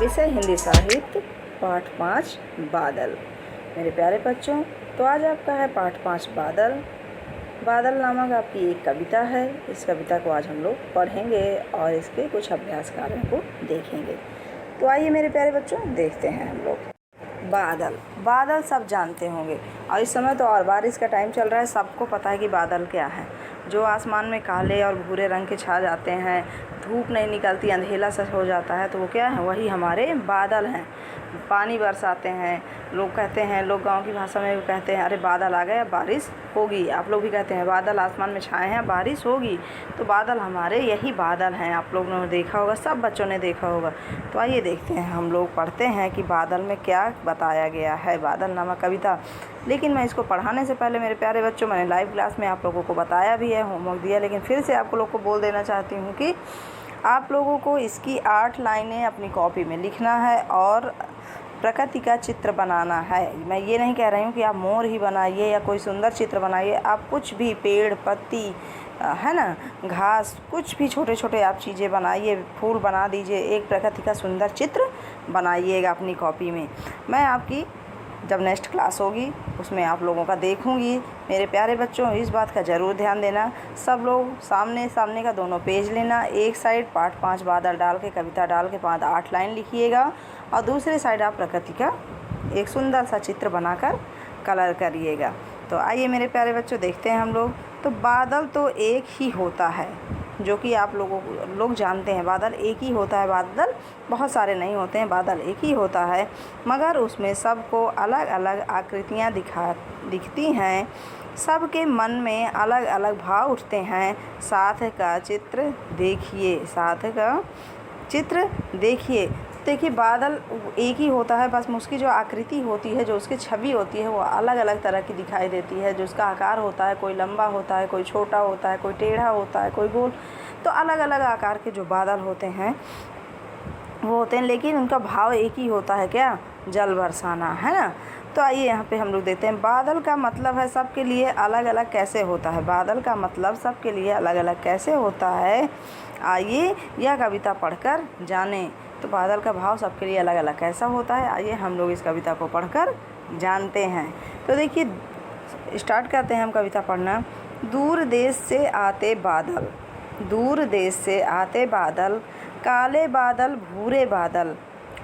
विषय हिंदी साहित्य पाठ 5 बादल। मेरे प्यारे बच्चों, तो आज आपका है पाठ 5 बादल। बादल नामक आपकी एक कविता है। इस कविता को आज हम लोग पढ़ेंगे और इसके कुछ अभ्यास कार्यों को देखेंगे। तो आइए मेरे प्यारे बच्चों, देखते हैं हम लोग। बादल, बादल सब जानते होंगे और इस समय तो और बारिश का टाइम चल रहा है, सबको पता है कि बादल क्या है। जो आसमान में काले और भूरे रंग के छा जाते हैं, धूप नहीं निकलती, अंधेला सा हो जाता है, तो वो क्या है? वही हमारे बादल हैं। पानी बरसाते हैं, लोग कहते हैं, लोग गांव की भाषा में कहते हैं, अरे बादल आ गए, अब बारिश होगी। आप लोग भी कहते हैं बादल आसमान में छाए हैं, बारिश होगी। तो बादल हमारे यही बादल हैं। आप लोगों ने देखा होगा, सब बच्चों ने देखा होगा। तो आइए देखते हैं, हम लोग पढ़ते हैं कि बादल में क्या बताया गया है, बादल नामक कविता। लेकिन मैं इसको पढ़ाने से पहले मेरे प्यारे बच्चों, मैंने लाइव क्लास में आप लोगों को बताया भी है, होमवर्क दिया, लेकिन फिर से आप लोग को बोल देना चाहती हूँ कि आप लोगों को इसकी 8 लाइनें अपनी कॉपी में लिखना है और प्रकृति का चित्र बनाना है। मैं ये नहीं कह रही हूँ कि आप मोर ही बनाइए या कोई सुंदर चित्र बनाइए। आप कुछ भी, पेड़, पत्ती, है ना, घास, कुछ भी छोटे छोटे आप चीज़ें बनाइए, फूल बना दीजिए, एक प्रकृति का सुंदर चित्र बनाइएगा अपनी कॉपी में। मैं आपकी जब नेक्स्ट क्लास होगी उसमें आप लोगों का देखूंगी। मेरे प्यारे बच्चों, इस बात का ज़रूर ध्यान देना। सब लोग सामने सामने का दोनों पेज लेना, एक साइड पाठ 5 बादल डाल के, कविता डाल के 8 लाइन लिखिएगा और दूसरे साइड आप प्रकृति का एक सुंदर सा चित्र बनाकर कलर करिएगा। तो आइए मेरे प्यारे बच्चों, देखते हैं हम लोग। तो बादल तो एक ही होता है, जो कि आप लोग जानते हैं, बादल एक ही होता है। बादल बहुत सारे नहीं होते हैं, बादल एक ही होता है, मगर उसमें सबको अलग अलग आकृतियाँ दिखती हैं। सबके मन में अलग अलग भाव उठते हैं। साथ का चित्र देखिए, साथ का चित्र देखिए। देखिए, बादल एक ही होता है, बस उसकी जो आकृति होती है, जो उसकी छवि होती है, वो अलग अलग तरह की दिखाई देती है। जो उसका आकार होता है, कोई लंबा होता है, कोई छोटा होता है, कोई टेढ़ा होता है, कोई गोल। तो अलग अलग आकार के जो बादल होते हैं वो होते हैं, लेकिन उनका भाव एक ही होता है, क्या? जल बरसाना, है ना। तो आइए यहाँ पे हम लोग देखते हैं, बादल का मतलब है सबके लिए अलग अलग कैसे होता है। बादल का मतलब सबके लिए अलग अलग कैसे होता है, आइए यह कविता पढ़कर जानें। तो बादल का भाव सबके लिए अलग अलग कैसा होता है, आइए हम लोग इस कविता को पढ़कर जानते हैं। तो देखिए, स्टार्ट करते हैं हम कविता पढ़ना। दूर देश से आते बादल, दूर देश से आते बादल, काले बादल भूरे बादल,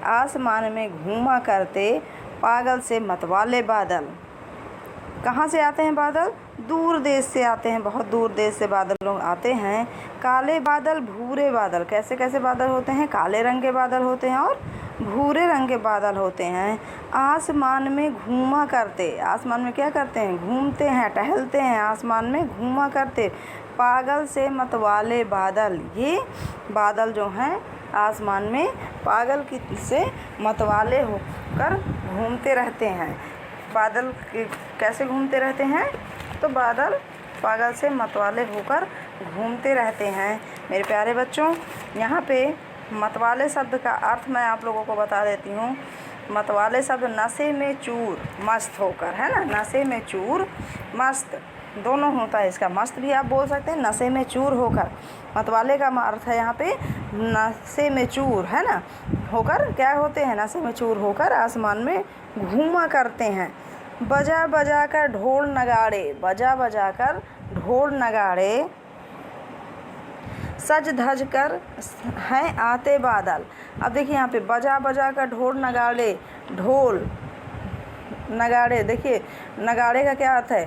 आसमान में घूमा करते पागल से मतवाले बादल। कहाँ से आते हैं बादल? दूर देश से आते हैं, बहुत दूर देश से बादल लोग आते हैं। काले बादल भूरे बादल, कैसे कैसे बादल होते हैं? काले रंग के बादल होते हैं और भूरे रंग के बादल होते हैं। आसमान में घूमा करते, आसमान में क्या करते हैं? घूमते हैं, टहलते हैं, आसमान में घूमा करते। पागल से मतवाले बादल, ये बादल जो हैं आसमान में पागल की से मतवाले होकर घूमते रहते हैं। बादल कैसे घूमते रहते हैं? तो बादल पागल से मतवाले होकर घूमते रहते हैं। मेरे प्यारे बच्चों, यहाँ पे मतवाले शब्द का अर्थ मैं आप लोगों को बता देती हूँ। मतवाले शब्द नशे में चूर, मस्त होकर, है ना। नशे में चूर, मस्त, दोनों होता है इसका। मस्त भी आप बोल सकते हैं, नशे में चूर होकर। मतवाले का अर्थ है यहाँ पे नशे में चूर, है ना, होकर। क्या होते हैं? नशे में चूर होकर आसमान में घूमा करते हैं। बजा बजा कर ढोल नगाड़े, बजा बजा कर ढोल नगाड़े, सज धज कर हैं आते बादल। अब देखिए यहाँ पे बजा बजा कर ढोल नगाड़े, ढोल नगाड़े, देखिए नगाड़े का क्या अर्थ है?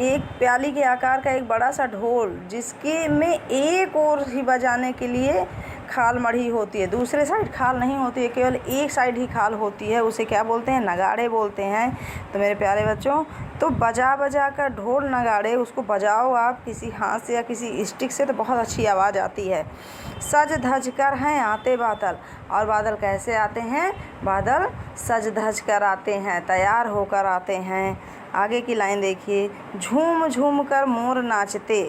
एक प्याली के आकार का एक बड़ा सा ढोल, जिसके में एक ओर ही बजाने के लिए खाल मढ़ी होती है, दूसरे साइड खाल नहीं होती है, केवल एक साइड ही खाल होती है, उसे क्या बोलते हैं? नगाड़े बोलते हैं। तो मेरे प्यारे बच्चों, तो बजा बजा कर ढोल नगाड़े, उसको बजाओ आप किसी हाथ से या किसी स्टिक से, तो बहुत अच्छी आवाज़ आती है। सज धज कर हैं आते बादल, और बादल कैसे आते हैं? बादल सज धज कर आते हैं, तैयार होकर आते हैं। आगे की लाइन देखिए, झूम झूम कर मोर नाचते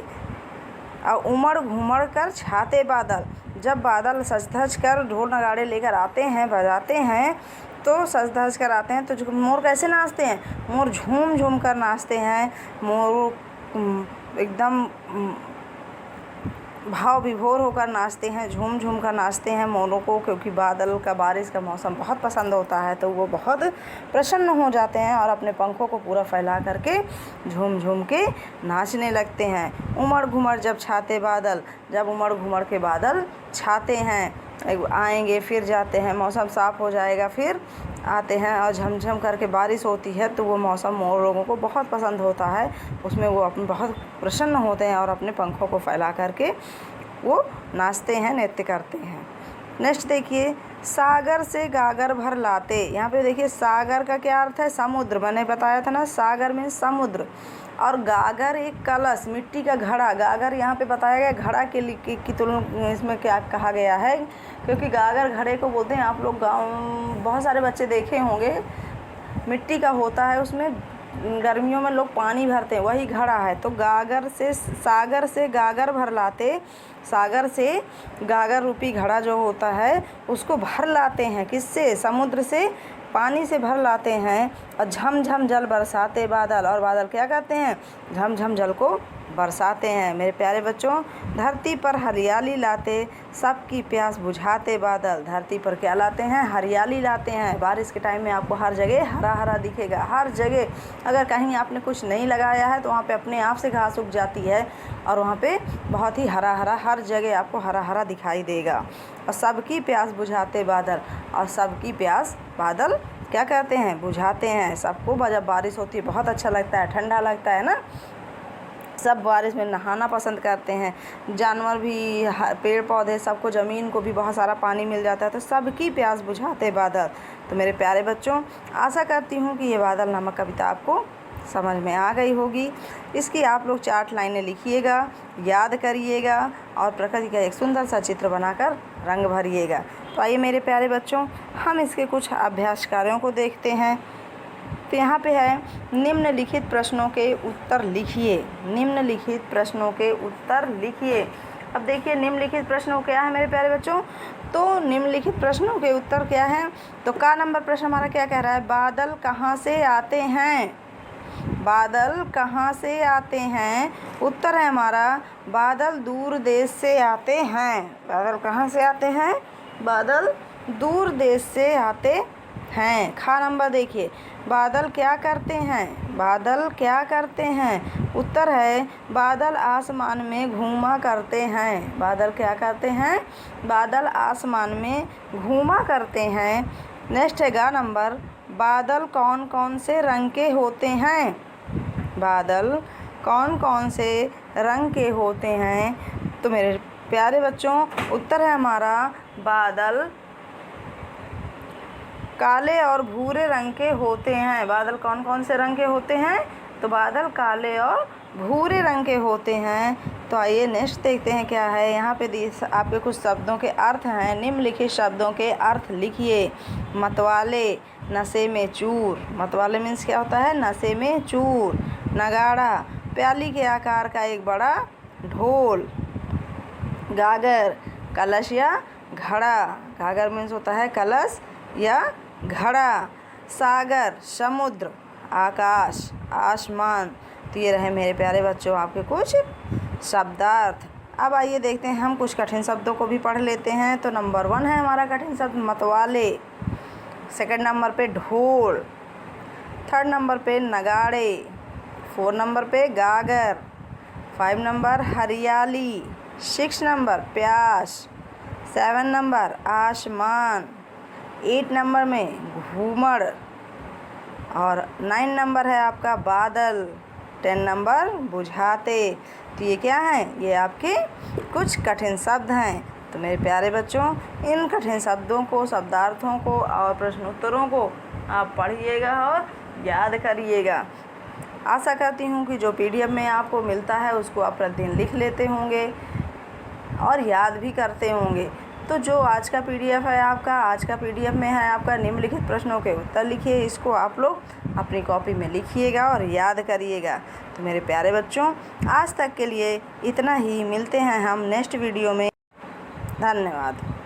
और उमड़ घुमड़ कर छाते बादल। जब बादल सज धज कर ढोल नगाड़े लेकर आते हैं, बजाते हैं, तो सज धज कर आते हैं, तो मोर कैसे नाचते हैं? मोर झूम झूम कर नाचते हैं। मोर एकदम भाव विभोर होकर नाचते हैं, झूम झूम कर नाचते हैं मोरों को, क्योंकि बादल का, बारिश का मौसम बहुत पसंद होता है, तो वो बहुत प्रसन्न हो जाते हैं और अपने पंखों को पूरा फैला करके झूम झूम के नाचने लगते हैं। उमड़ घुमड़ जब छाते बादल, जब उमड़ घुमड़ के बादल छाते हैं, आएंगे फिर जाते हैं, मौसम साफ़ हो जाएगा फिर आते हैं, और झमझम करके बारिश होती है, तो वो मौसम मोर लोगों को बहुत पसंद होता है। उसमें वो अपने बहुत प्रसन्न होते हैं और अपने पंखों को फैला करके वो नाचते हैं, नृत्य करते हैं। नेक्स्ट देखिए, सागर से गागर भर लाते। यहाँ पे देखिए, सागर का क्या अर्थ है? समुद्र। मैंने बताया था ना, सागर में समुद्र, और गागर एक कलश, मिट्टी का घड़ा। गागर यहाँ पे बताया गया घड़ा की तुलना इसमें क्या कहा गया है, क्योंकि गागर घड़े को बोलते हैं। आप लोग गाँव बहुत सारे बच्चे देखे होंगे, मिट्टी का होता है, उसमें गर्मियों में लोग पानी भरते हैं, वही घड़ा है। तो सागर से गागर भर लाते, सागर से गागर रूपी घड़ा जो होता है उसको भर लाते हैं। किससे? समुद्र से पानी से भर लाते हैं। और झमझम जल बरसाते बादल, और बादल क्या करते हैं? झमझम जल को बरसाते हैं। मेरे प्यारे बच्चों, धरती पर हरियाली लाते, सबकी प्यास बुझाते बादल। धरती पर क्या लाते हैं? हरियाली लाते हैं। बारिश के टाइम में आपको हर जगह हरा हरा दिखेगा, हर जगह। अगर कहीं आपने कुछ नहीं लगाया है तो वहाँ पे अपने आप से घास उग जाती है, और वहाँ पे बहुत ही हरा हरा, हर जगह आपको हरा हरा दिखाई देगा। और सबकी प्यास बुझाते बादल, और सबकी प्यास बादल क्या करते हैं? बुझाते हैं। सबको जब बारिश होती है बहुत अच्छा लगता है, ठंडा लगता है ना। सब बारिश में नहाना पसंद करते हैं, जानवर भी, पेड़ पौधे, सबको, ज़मीन को भी बहुत सारा पानी मिल जाता है। तो सबकी प्यास बुझाते बादल। तो मेरे प्यारे बच्चों, आशा करती हूँ कि ये बादल नामक कविता आपको समझ में आ गई होगी। इसकी आप लोग 4 लाइनें लिखिएगा, याद करिएगा, और प्रकृति का एक सुंदर सा चित्र बनाकर रंग भरिएगा। तो आइए मेरे प्यारे बच्चों, हम इसके कुछ अभ्यास कार्यों को देखते हैं। तो यहाँ पे है, निम्नलिखित प्रश्नों के उत्तर लिखिए। निम्नलिखित प्रश्नों के उत्तर लिखिए। अब देखिए, निम्नलिखित प्रश्नों क्या है मेरे प्यारे बच्चों? तो निम्नलिखित प्रश्नों के उत्तर क्या हैं? तो का नंबर प्रश्न हमारा क्या कह रहा है? बादल कहाँ से आते हैं? बादल कहाँ से आते हैं? उत्तर है हमारा, बादल दूर देश से आते हैं। बादल कहाँ से आते हैं? बादल दूर देश से आते हैं। खा नंबर देखिए, बादल क्या करते हैं? बादल क्या करते हैं? उत्तर है, बादल आसमान में घूमा करते हैं। बादल क्या करते हैं? बादल आसमान में घूमा करते हैं। नेक्स्ट है गा नंबर, बादल कौन कौन से रंग के होते हैं? बादल कौन कौन से रंग के होते हैं? तो मेरे प्यारे बच्चों, उत्तर है हमारा, बादल काले और भूरे रंग के होते हैं। बादल कौन कौन से रंग के होते हैं? तो बादल काले और भूरे रंग के होते हैं। तो आइए नेक्स्ट देखते हैं क्या है। यहाँ पे आपके कुछ शब्दों के अर्थ हैं। निम्नलिखित शब्दों के अर्थ लिखिए। मतवाले, नशे में चूर। मतवाले मीन्स क्या होता है? नशे में चूर। नगाड़ा, प्याली के आकार का एक बड़ा ढोल। गागर, कलश या घड़ा। गागर मीन्स होता है कलश या घड़ा। सागर, समुद्र, आकाश, आसमान। तो ये रहे मेरे प्यारे बच्चों आपके कुछ शब्दार्थ। अब आइए देखते हैं, हम कुछ कठिन शब्दों को भी पढ़ लेते हैं। तो नंबर 1 है हमारा कठिन शब्द मतवाले। सेकंड नंबर पे ढोल। थर्ड नंबर पे नगाड़े। 4 नंबर पे गागर। 5 नंबर हरियाली। 6 नंबर प्यास। 7 नंबर आसमान। 8 नंबर में घूमड़। और 9 नंबर है आपका बादल। 10 नंबर बुझाते। तो ये क्या है? ये आपके कुछ कठिन शब्द हैं। तो मेरे प्यारे बच्चों, इन कठिन शब्दों को, शब्दार्थों को और प्रश्नोत्तरों को आप पढ़िएगा और याद करिएगा। आशा करती हूँ कि जो PDF में आपको मिलता है उसको आप प्रतिदिन लिख लेते होंगे और याद भी करते होंगे। तो जो आज का PDF है आपका, आज का PDF में है आपका निम्नलिखित प्रश्नों के उत्तर लिखिए। इसको आप लोग अपनी कॉपी में लिखिएगा और याद करिएगा। तो मेरे प्यारे बच्चों, आज तक के लिए इतना ही। मिलते हैं हम नेक्स्ट वीडियो में। धन्यवाद।